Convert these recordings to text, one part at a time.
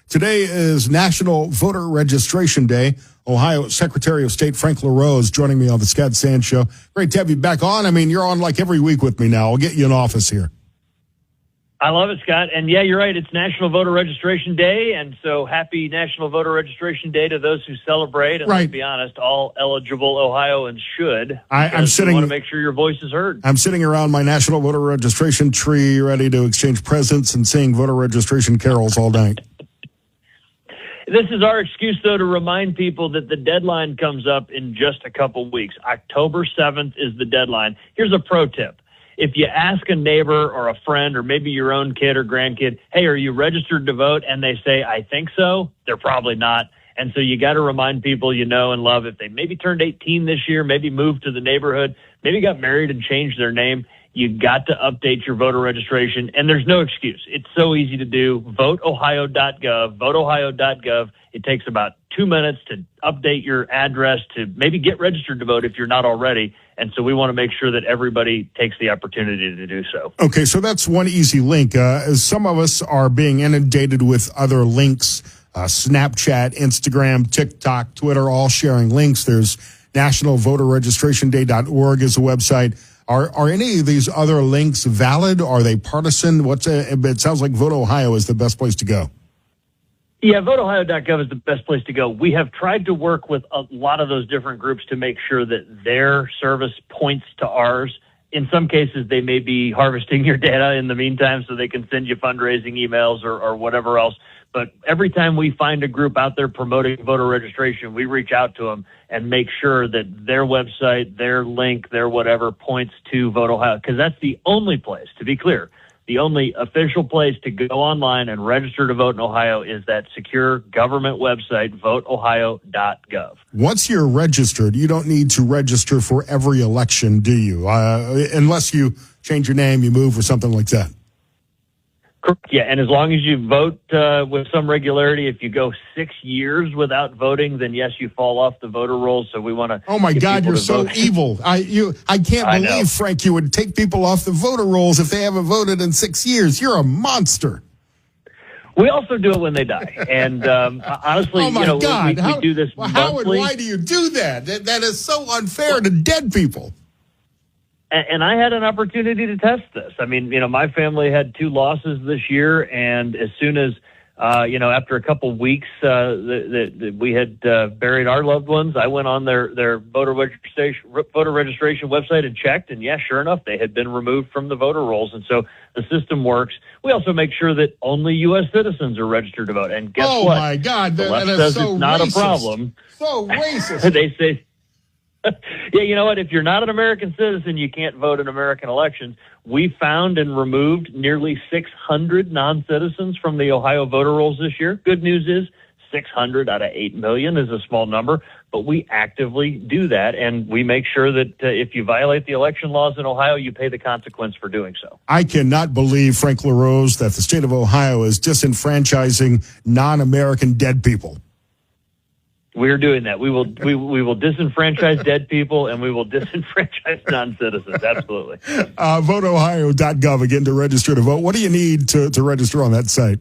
Today is National Voter Registration Day. Ohio Secretary of State Frank LaRose joining me on the Scott Sands Show. Great to have you back on. I mean, you're on like every week with me now. I'll get you in office here. I love it, Scott. And yeah, you're right. It's National Voter Registration Day. And so happy National Voter Registration Day to those who celebrate. And let's be honest, all eligible Ohioans should. I'm sitting. You want to make sure your voice is heard. I'm sitting around my National Voter Registration tree, ready to exchange presents and sing voter registration carols all night. This is our excuse, though, to remind people that the deadline comes up in just a couple weeks. October 7th is the deadline. Here's a pro tip. If you ask a neighbor or a friend or maybe your own kid or grandkid, hey, are you registered to vote? And they say, I think so, they're probably not. And so you got to remind people you know and love, if they maybe turned 18 this year, maybe moved to the neighborhood, maybe got married and changed their name, you got to update your voter registration. And there's no excuse. It's so easy to do. VoteOhio.gov, VoteOhio.gov. It takes about 2 minutes to update your address to maybe get registered to vote if you're not already. And so we want to make sure that everybody takes the opportunity to do so. Okay, so that's one easy link. Some of us are being inundated with other links, Snapchat, Instagram, TikTok, Twitter, all sharing links. There's nationalvoterregistrationday.org is a website. Are any of these other links valid? Are they partisan? It sounds like Vote Ohio is the best place to go. Yeah, voteohio.gov is the best place to go. We have tried to work with a lot of those different groups to make sure that their service points to ours. In some cases, they may be harvesting your data in the meantime so they can send you fundraising emails or whatever else. But every time we find a group out there promoting voter registration, we reach out to them and make sure that their website, their link, their whatever points to Vote Ohio, because that's the only place, to be clear, the only official place to go online and register to vote in Ohio is that secure government website, voteohio.gov. Once you're registered, you don't need to register for every election, do you? Unless you change your name, you move, or something like that. Correct. Yeah, and as long as you vote with some regularity, if you go 6 years without voting, then yes, you fall off the voter rolls. So we want to. Oh my God, you're so evil! I can't believe, Frank, you would take people off the voter rolls if they haven't voted in 6 years. You're a monster. We also do it when they die, and honestly, oh my God, we do this monthly. How and why do you do that? That is so unfair to dead people. And I had an opportunity to test this. I mean, my family had 2 losses this year, and as soon as, after a couple weeks we had buried our loved ones, I went on their voter registration website and checked, and yeah, sure enough, they had been removed from the voter rolls. And so the system works. We also make sure that only U.S. citizens are registered to vote. And guess what? Oh my God, the left that says is so it's not racist. a problem. So racist. They say. Yeah, you know what? If you're not an American citizen, you can't vote in American elections. We found and removed nearly 600 non-citizens from the Ohio voter rolls this year. Good news is 600 out of 8 million is a small number, but we actively do that, and we make sure that if you violate the election laws in Ohio, you pay the consequence for doing so. I cannot believe, Frank LaRose, that the state of Ohio is disenfranchising non-American dead people. We're doing that. We will disenfranchise dead people, and we will disenfranchise non-citizens. Absolutely. VoteOhio.gov, again, to register to vote. What do you need to register on that site?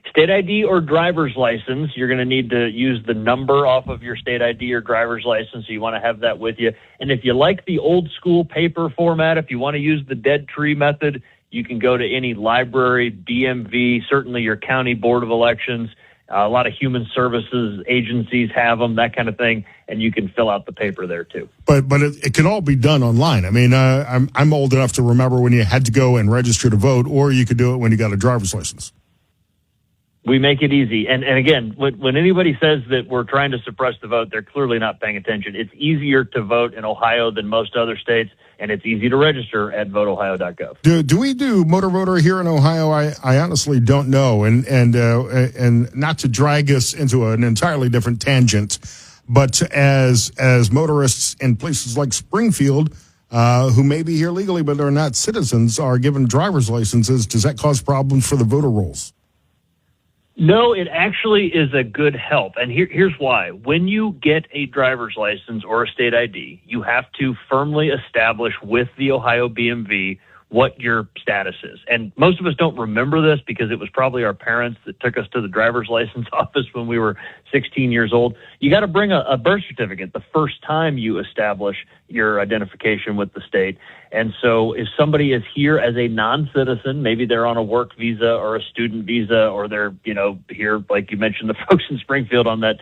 State ID or driver's license. You're going to need to use the number off of your state ID or driver's license, so you want to have that with you. And if you like the old school paper format, if you want to use the dead tree method, you can go to any library, DMV, certainly your county board of elections. A lot of human services agencies have them, that kind of thing, and you can fill out the paper there too. But it can all be done online. I mean, I'm old enough to remember when you had to go and register to vote, or you could do it when you got a driver's license. We make it easy. And again, when anybody says that we're trying to suppress the vote, they're clearly not paying attention. It's easier to vote in Ohio than most other states, and it's easy to register at voteohio.gov. Do we do motor voter here in Ohio? I honestly don't know. And not to drag us into an entirely different tangent, but as motorists in places like Springfield, who may be here legally but are not citizens, are given driver's licenses, does that cause problems for the voter rolls? No, it actually is a good help. And here's why. When you get a driver's license or a state ID, you have to firmly establish with the Ohio BMV what your status is. And most of us don't remember this because it was probably our parents that took us to the driver's license office when we were 16 years old. You got to bring a birth certificate the first time you establish your identification with the state. And so if somebody is here as a non-citizen, maybe they're on a work visa or a student visa, or they're, here, like you mentioned, the folks in Springfield on that,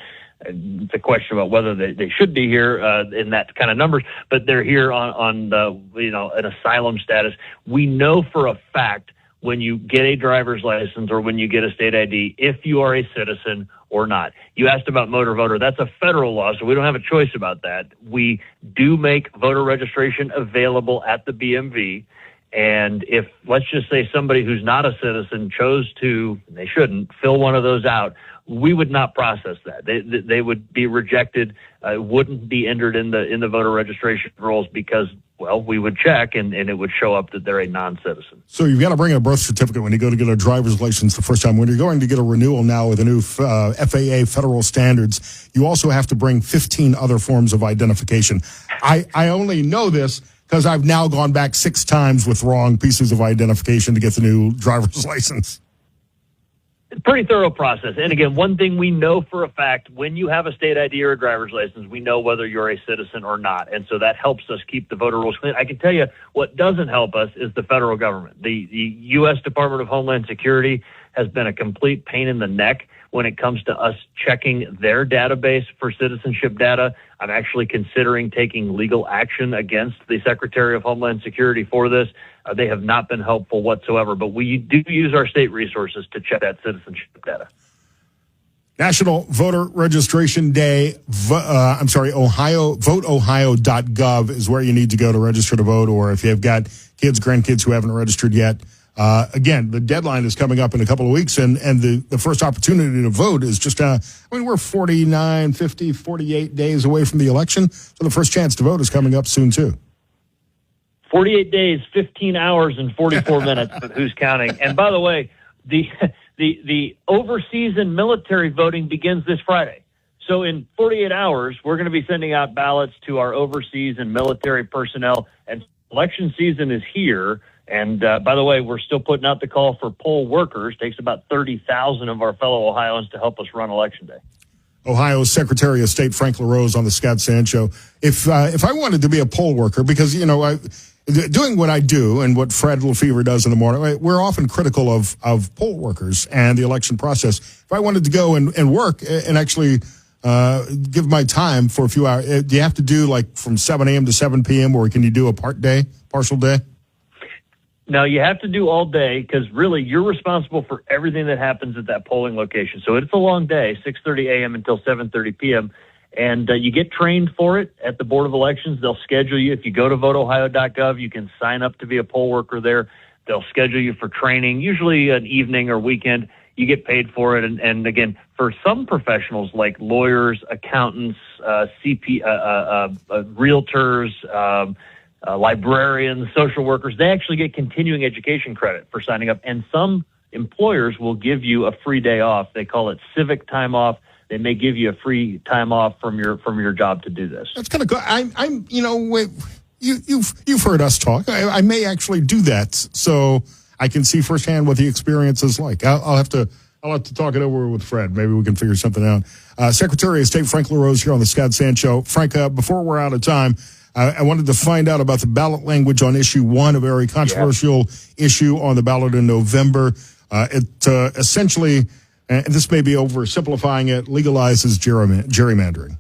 it's a question about whether they should be here in that kind of numbers, but they're here on an asylum status. We know for a fact when you get a driver's license or when you get a state ID, if you are a citizen or not. You asked about motor voter. That's a federal law, so we don't have a choice about that. We do make voter registration available at the BMV. And if, let's just say, somebody who's not a citizen chose to, they shouldn't, fill one of those out, we would not process that. They would be rejected, wouldn't be entered in the voter registration rolls because, well, we would check and it would show up that they're a non-citizen. So you've got to bring a birth certificate when you go to get a driver's license the first time. When you're going to get a renewal now with the new FAA federal standards, you also have to bring 15 other forms of identification. I only know this because I've now gone back 6 times with wrong pieces of identification to get the new driver's license. Pretty thorough process. And again, one thing we know for a fact, when you have a state ID or a driver's license, we know whether you're a citizen or not. And so that helps us keep the voter rolls clean. I can tell you what doesn't help us is the federal government. The U.S. Department of Homeland Security has been a complete pain in the neck when it comes to us checking their database for citizenship data. I'm actually considering taking legal action against the Secretary of Homeland Security for this. They have not been helpful whatsoever, but we do use our state resources to check that citizenship data. National Voter Registration Day, voteohio.gov is where you need to go to register to vote, or if you've got kids, grandkids who haven't registered yet. Again, the deadline is coming up in a couple of weeks, and the first opportunity to vote is just, we're 49, 50, 48 days away from the election, so the first chance to vote is coming up soon, too. 48 days, 15 hours, and 44 minutes, but who's counting? And by the way, the overseas and military voting begins this Friday. So in 48 hours, we're going to be sending out ballots to our overseas and military personnel, and election season is here. And by the way, we're still putting out the call for poll workers. It takes about 30,000 of our fellow Ohioans to help us run Election Day. Ohio's Secretary of State Frank LaRose on the Scott Sand Show. If I wanted to be a poll worker, because, doing what I do and what Fred Lefevre does in the morning, we're often critical of poll workers and the election process. If I wanted to go and work and actually give my time for a few hours, do you have to do like from 7 a.m. to 7 p.m. or can you do a partial day? No, you have to do all day because really you're responsible for everything that happens at that polling location. So it's a long day, 6:30 a.m. until 7:30 p.m. And you get trained for it at the Board of Elections. They'll schedule you. If you go to voteohio.gov, you can sign up to be a poll worker there. They'll schedule you for training, usually an evening or weekend. You get paid for it. And again, for some professionals like lawyers, accountants, realtors, librarians, social workers, they actually get continuing education credit for signing up. And some employers will give you a free day off. They call it civic time off. They may give you a free time off from your job to do this. That's kind of good. You've heard us talk. I may actually do that, so I can see firsthand what the experience is like. I'll have to talk it over with Fred. Maybe we can figure something out. Secretary of State Frank LaRose here on the Scott Sand Show. Frank, before we're out of time, I wanted to find out about the ballot language on issue 1, a very controversial issue on the ballot in November. It essentially, and this may be oversimplifying it, legalizes gerrymandering.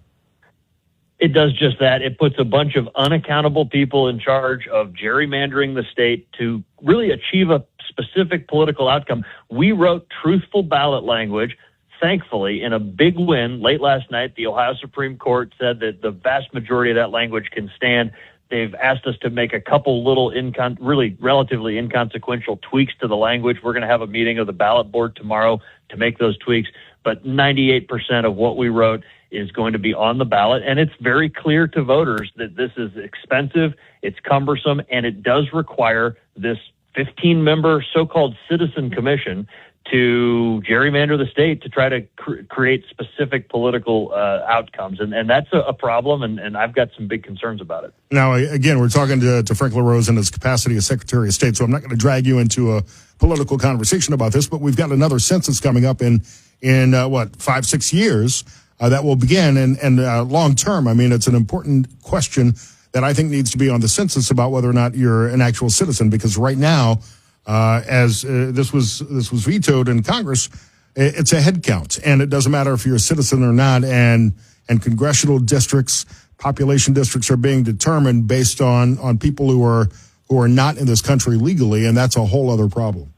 It does just that. It puts a bunch of unaccountable people in charge of gerrymandering the state to really achieve a specific political outcome. We wrote truthful ballot language. Thankfully, in a big win late last night, the Ohio Supreme Court said that the vast majority of that language can stand. They've asked us to make a couple little really relatively inconsequential tweaks to the language. We're going to have a meeting of the ballot board tomorrow to make those tweaks. But 98% of what we wrote is going to be on the ballot. And it's very clear to voters that this is expensive, it's cumbersome, and it does require this 15-member so-called citizen commission to gerrymander the state to try to create specific political outcomes. And that's a problem, and I've got some big concerns about it. Now, again, we're talking to Frank LaRose in his capacity as Secretary of State, so I'm not going to drag you into a political conversation about this, but we've got another census coming up in 5-6 years that will begin, and long term. I mean, it's an important question that I think needs to be on the census about whether or not you're an actual citizen, because right now, as this was vetoed in Congress, it's a head count, and it doesn't matter if you're a citizen or not, and congressional districts, population districts are being determined based on people who are not in this country legally, and that's a whole other problem.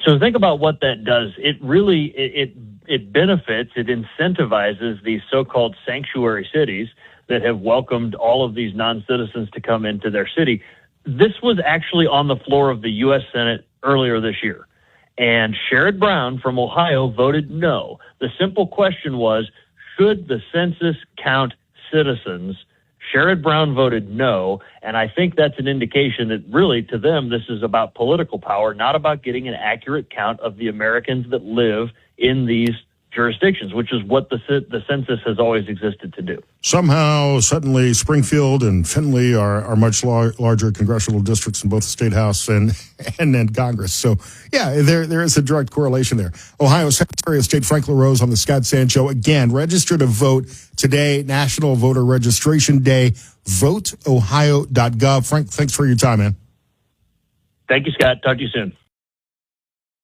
So think about what that does. It really it benefits, it incentivizes these so-called sanctuary cities that have welcomed all of these non-citizens to come into their city. This was actually on the floor of the U.S. Senate earlier this year, and Sherrod Brown from Ohio voted no. The simple question was, should the census count citizens? Sherrod Brown voted no, and I think that's an indication that really, to them, this is about political power, not about getting an accurate count of the Americans that live in these jurisdictions, which is what the census has always existed to do. Somehow, suddenly, Springfield and Findlay are much larger congressional districts in both the State House and Congress. So, yeah, there is a direct correlation there. Ohio Secretary of State Frank LaRose on the Scott Sand Show. Again, register to vote today, National Voter Registration Day, voteohio.gov. Frank, thanks for your time, man. Thank you, Scott. Talk to you soon.